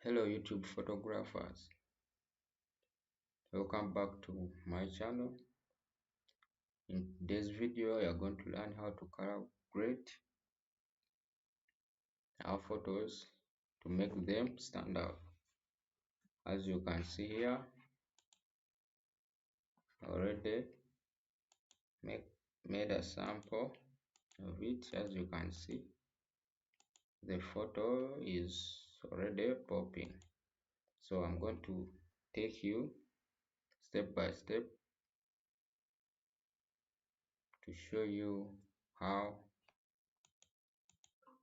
Hello YouTube photographers, welcome back to my channel. In today's video, you are going to learn how to color grade our photos to make them stand out. As you can see here, I already made a sample of it. As you can see, the photo is already popping. So I'm going to take you step by step to show you how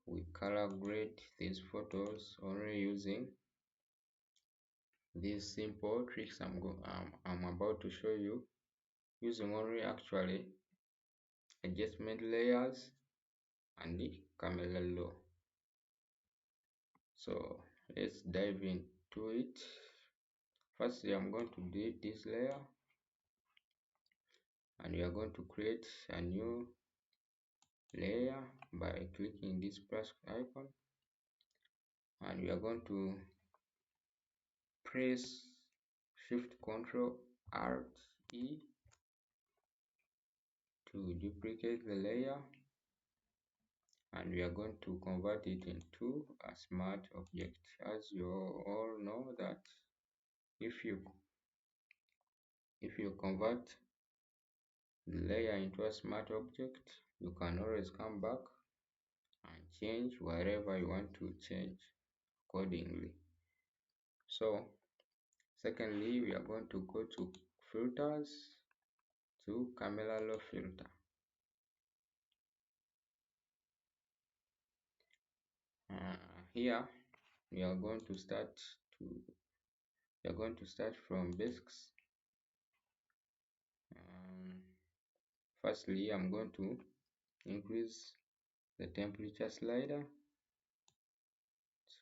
we color grade these photos only using these simple tricks I'm about to show you, using only actually adjustment layers and the camera raw. So let's dive into it. Firstly, I'm going to delete this layer and we are going to create a new layer by clicking this plus icon, and we are going to press Shift Ctrl Alt E to duplicate the layer, and we are going to convert it into a smart object. As you all know that if you convert the layer into a smart object, you can always come back and change wherever you want to change accordingly. So secondly, we are going to go to filters, to camera raw filter. Here we are going to start from basics. Firstly, I'm going to increase the temperature slider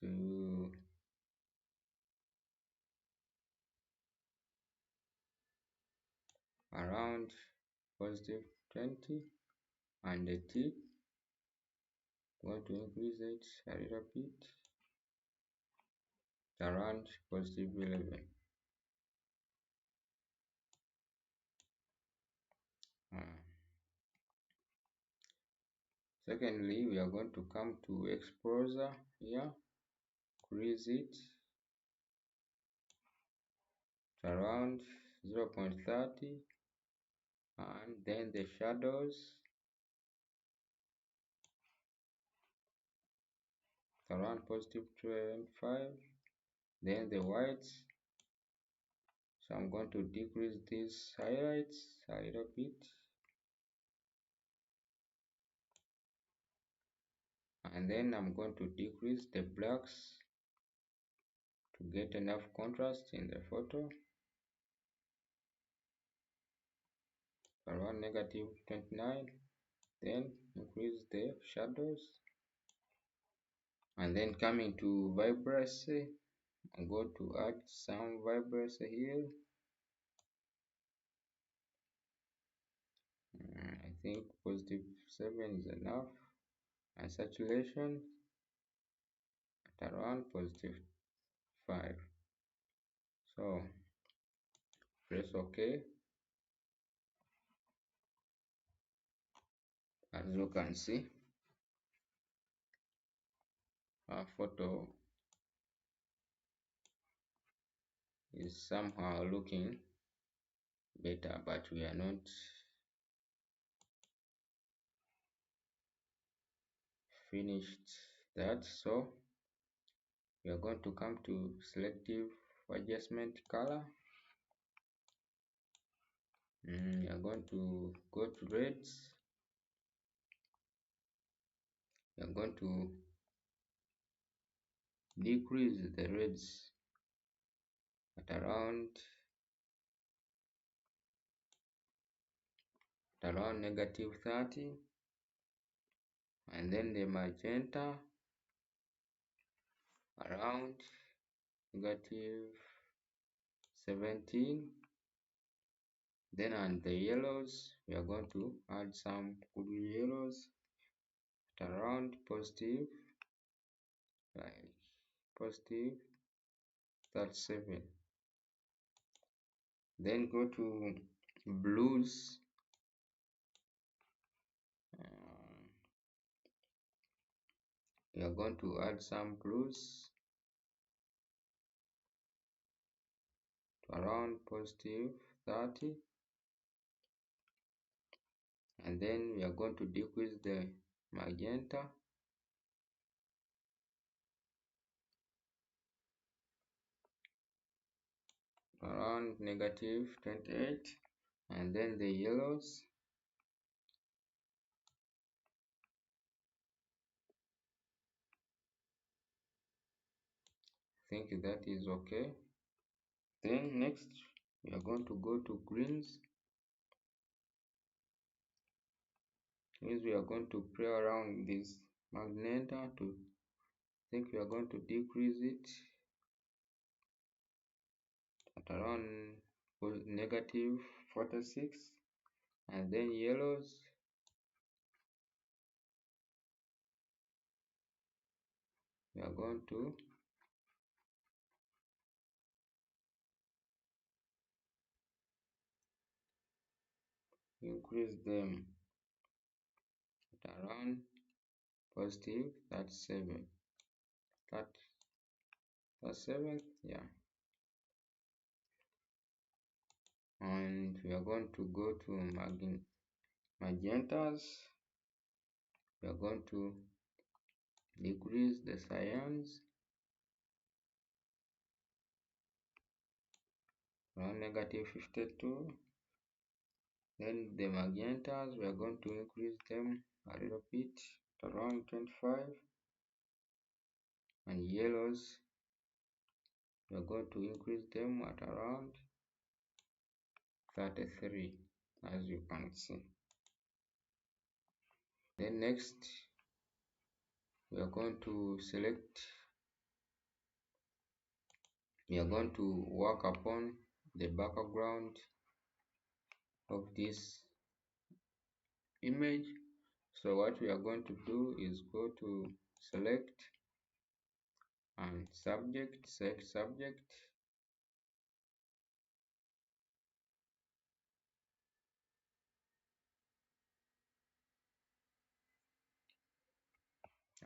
to around positive 20, and the tip I'm going to increase it a little bit around positive 11. Secondly, we are going to come to exposure here, increase it to around 0.30, and then the shadows around positive 25, then the whites. So I'm going to decrease these highlights a little bit, and then I'm going to decrease the blacks to get enough contrast in the photo around negative 29. Then increase the shadows, and then coming to vibrancy, I'm going to add some vibrancy here. I think positive 7 is enough, and saturation at around positive 5. So press OK. As you can see, our photo is somehow looking better, but we are not finished that. So we are going to come to selective adjustment color. We are going to go to reds. We are going to decrease the reds at around negative 30, and then the magenta around negative 17. Then on the yellows, we are going to add some good yellows at around positive, like positive that's 7. Then go to blues. We are going to add some blues to around positive 30, and then we are going to decrease the magenta around negative 28, and then the yellows I think that is okay. Then next we are going to go to greens. Means we are going to play around this magenta to think we are going to decrease it at around negative 46, and then yellows we are going to increase them at around positive, that's 7. That's 7, yeah. And we are going to go to magentas. We are going to decrease the cyans around negative 52. Then the magentas, we are going to increase them a little bit around 25. And yellows, we are going to increase them at around 33, as you can see. Then next, we are going to we are going to work upon the background of this image. So what we are going to do is go to select and select subject.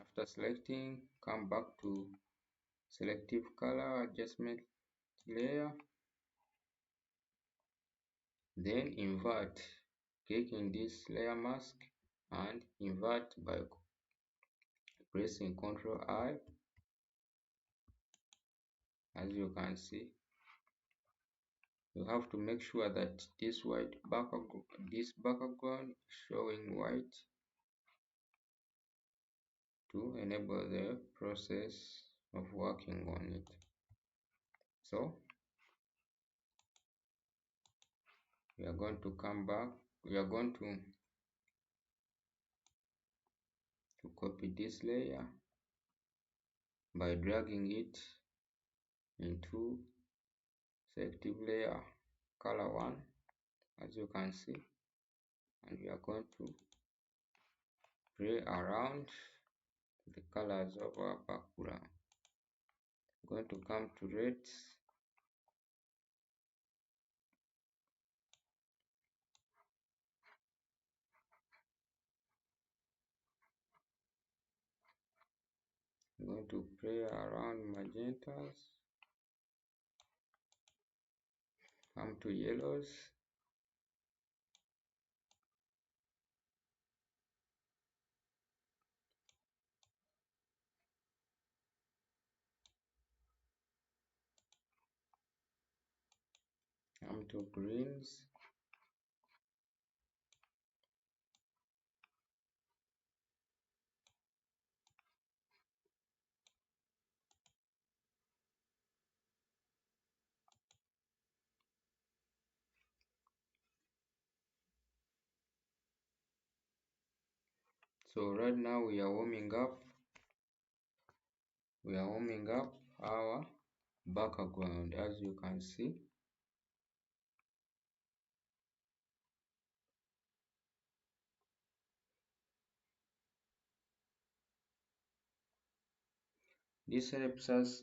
After selecting, come back to selective color adjustment layer, then invert. Click in this layer mask and invert by pressing Ctrl I. As you can see, you have to make sure that this background is showing white to enable the process of working on it. So we are going to come back. We are going to copy this layer by dragging it into selective layer color 1, as you can see, and we are going to play around the colors of our background. I'm going to come to reds, I'm going to play around magentas, come to yellows, come to greens, so right now we are warming up our background, as you can see. This helps us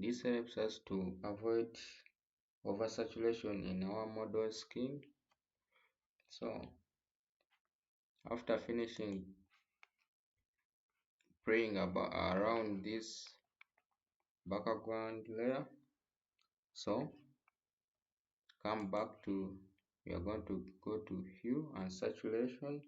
This helps us to avoid oversaturation in our model skin. So after finishing playing around this background layer, so come back to, we are going to go to hue and saturation.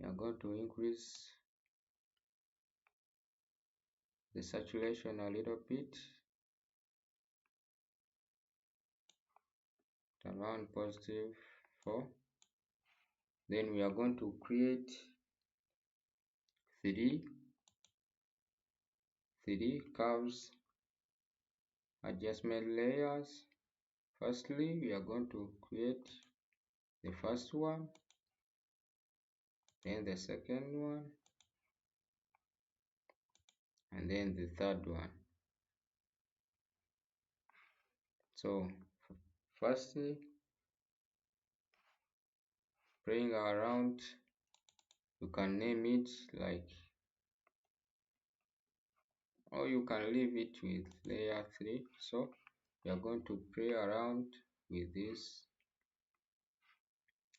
We are going to increase the saturation a little bit, around +4. Then we are going to create three curves adjustment layers. Firstly, we are going to create the first one, then the second one, and then the third one. So firstly, playing around, you can name it like, or you can leave it with layer 3. So we are going to play around with these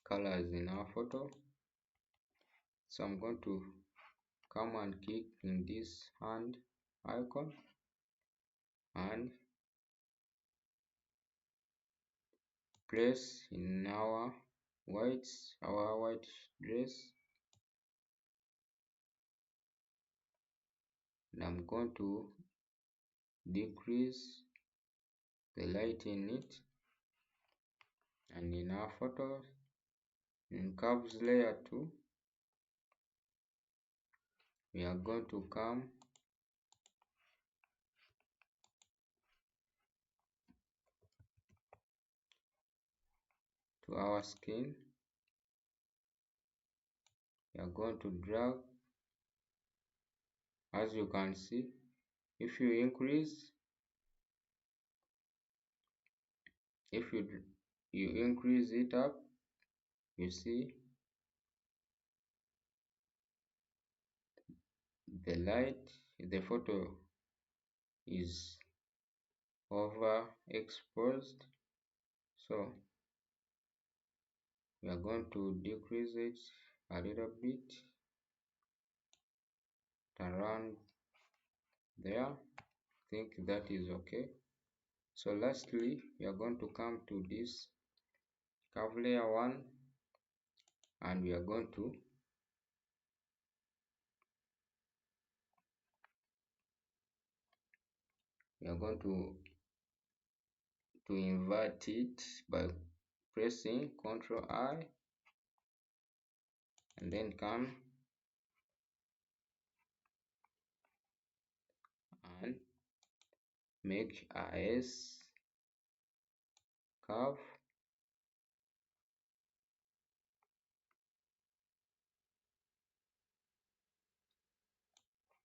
colors in our photo. So I'm going to come and click in this hand icon and place in our white dress, and I'm going to decrease the light in it. And in our photo, in curves layer 2, we are going to come to our skin. We are going to drag, as you can see, if you increase, if you increase it up, you see the light, the photo is overexposed. So we are going to decrease it a little bit around there. I think that is okay. So lastly, we are going to come to this curve layer 1, and we are going to invert it by pressing Ctrl I, and then come and make a S curve.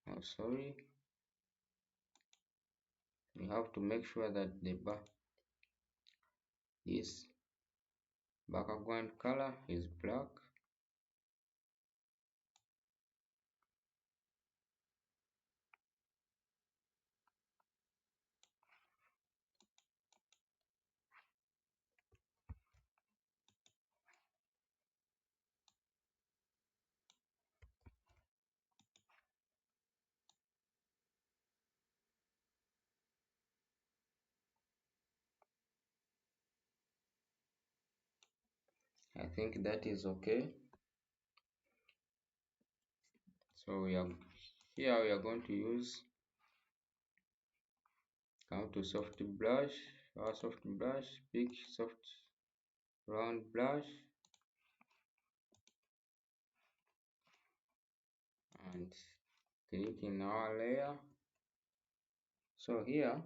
Oh, sorry, we have to make sure that this background color is black. I think that is okay. So we are going to use, come to soft brush, our soft brush, pick soft round brush, and click in our layer. So here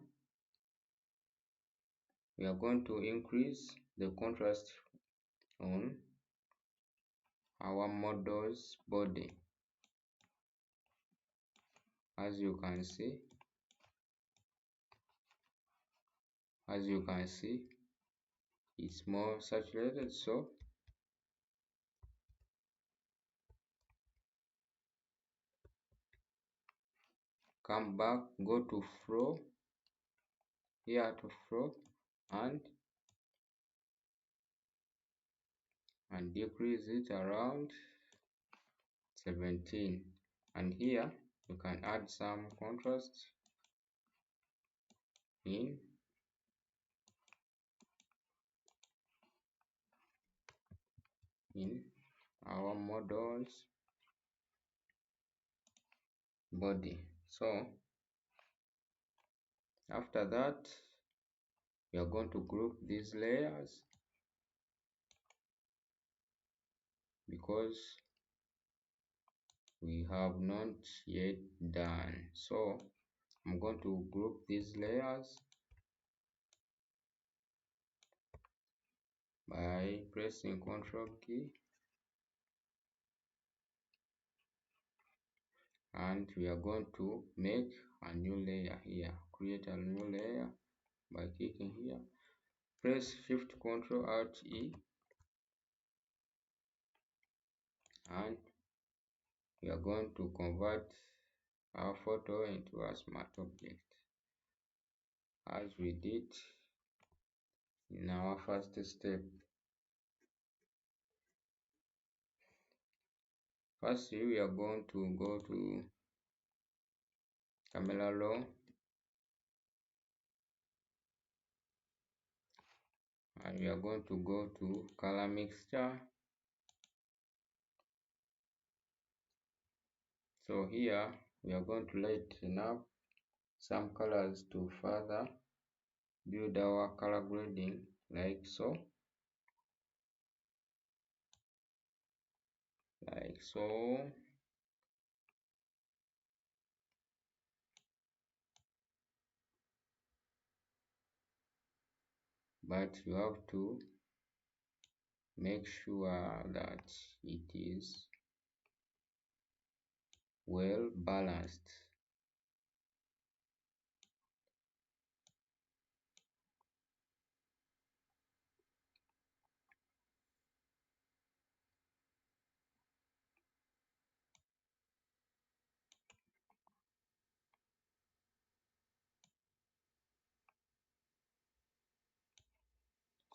we are going to increase the contrast on our model's body. As you can see, it's more saturated. So come back, go to flow, here to flow, and decrease it around 17. And here you can add some contrast in our model's body. So after that, we are going to group these layers because we have not yet done. So I'm going to group these layers by pressing Ctrl key, and we are going to make a new layer here. Create a new layer by clicking here. Press Shift Ctrl Alt E, and we are going to convert our photo into a smart object as we did in our first step. Firstly, we are going to go to camera raw and we are going to go to color mixture. So here we are going to lighten up some colors to further build our color grading, like so. But you have to make sure that it is well balanced.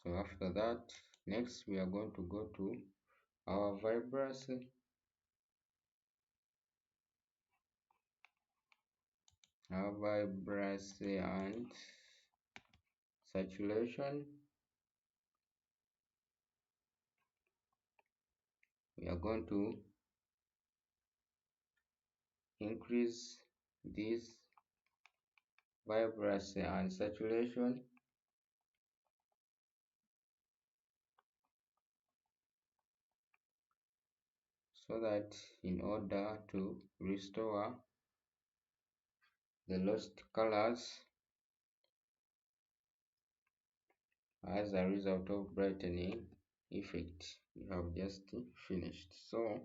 So after that, next we are going to go to our vibrancy, and saturation. We are going to increase this vibrancy and saturation so that in order to restore the lost colors as a result of brightening effect we have just finished. So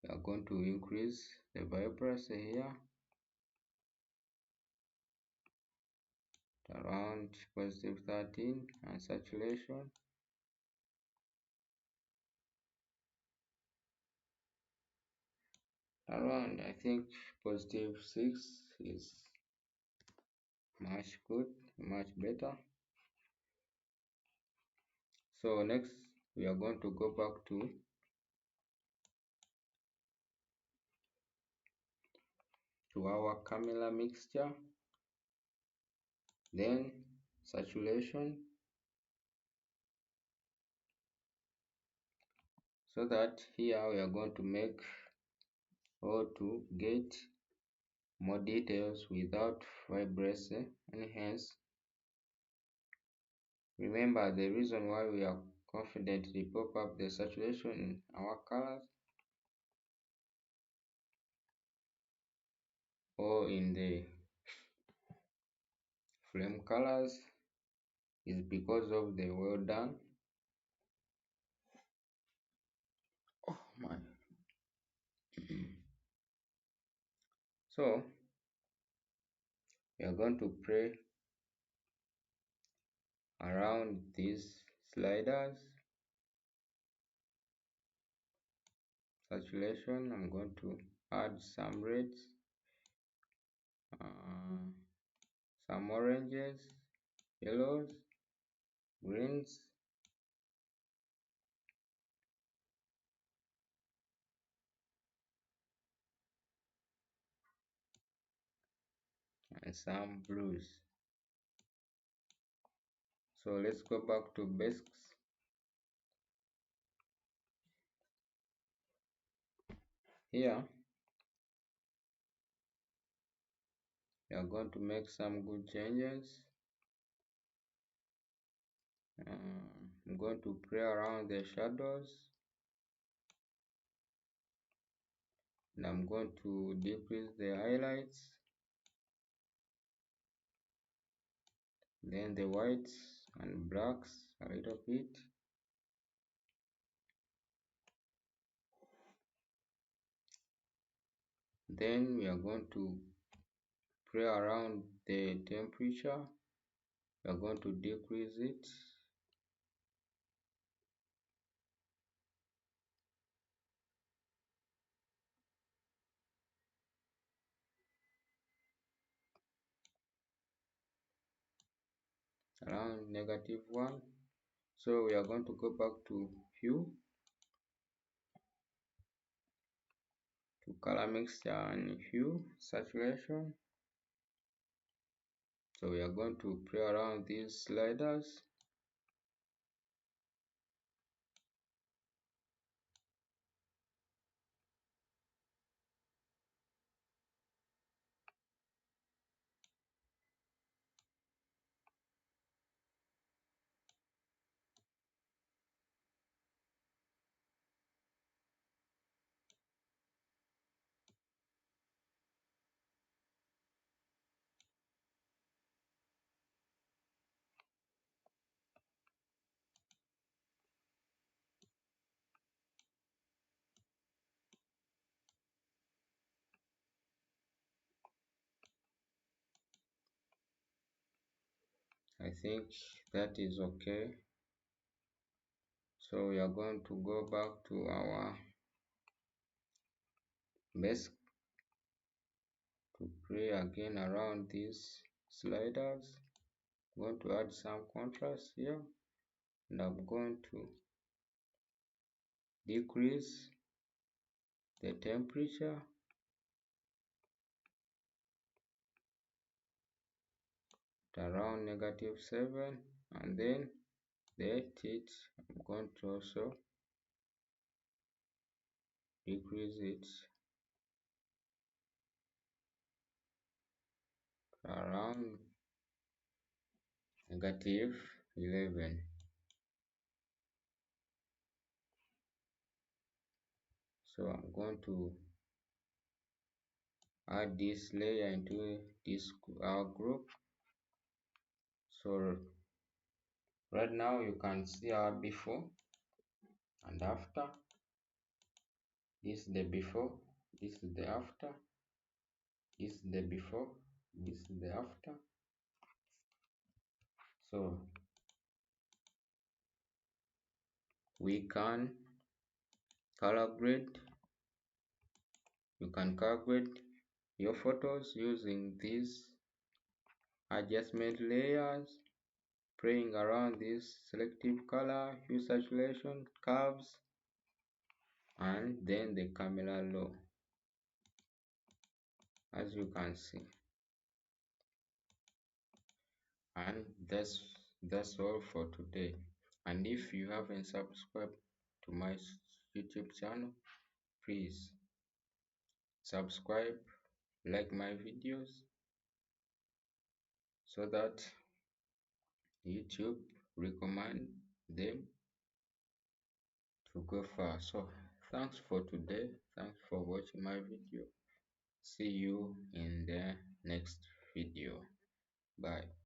we are going to increase the vibrancy here to around positive 13 and saturation around, I think, positive 6 is much good, much better. So next we are going to go back to our camera mixture, then saturation, so that here we are going to make or to get more details without vibrancy, and hence remember the reason why we are confidently pop up the saturation in our colors or in the flame colors is because of the well done my so we are going to play around these sliders. Saturation, I'm going to add some reds, some oranges, yellows, greens, and some blues. So let's go back to basics. Here we are going to make some good changes. I'm going to play around the shadows, and I'm going to decrease the highlights, then the whites and blacks a little bit. Then we are going to play around the temperature. We are going to decrease it. Around -1. So we are going to go back to hue, to color mixture and hue saturation. So we are going to play around these sliders. I think that is okay. So we are going to go back to our base to play again around these sliders. I'm going to add some contrast here, and I'm going to decrease the temperature to around -7, and then the heat I'm going to also decrease it to around -11. So I'm going to add this layer into this group. So right now you can see our before and after. This is the before, this is the after, this is the before, this is the after. So we can color grade. You can color grade your photos using these adjustment layers, playing around this selective color, hue saturation, curves, and then the camera low, as you can see. And that's all for today. And if you haven't subscribed to my YouTube channel, please subscribe, like my videos, so that YouTube recommend them to go far. So thanks for today. Thanks for watching my video. See you in the next video. Bye.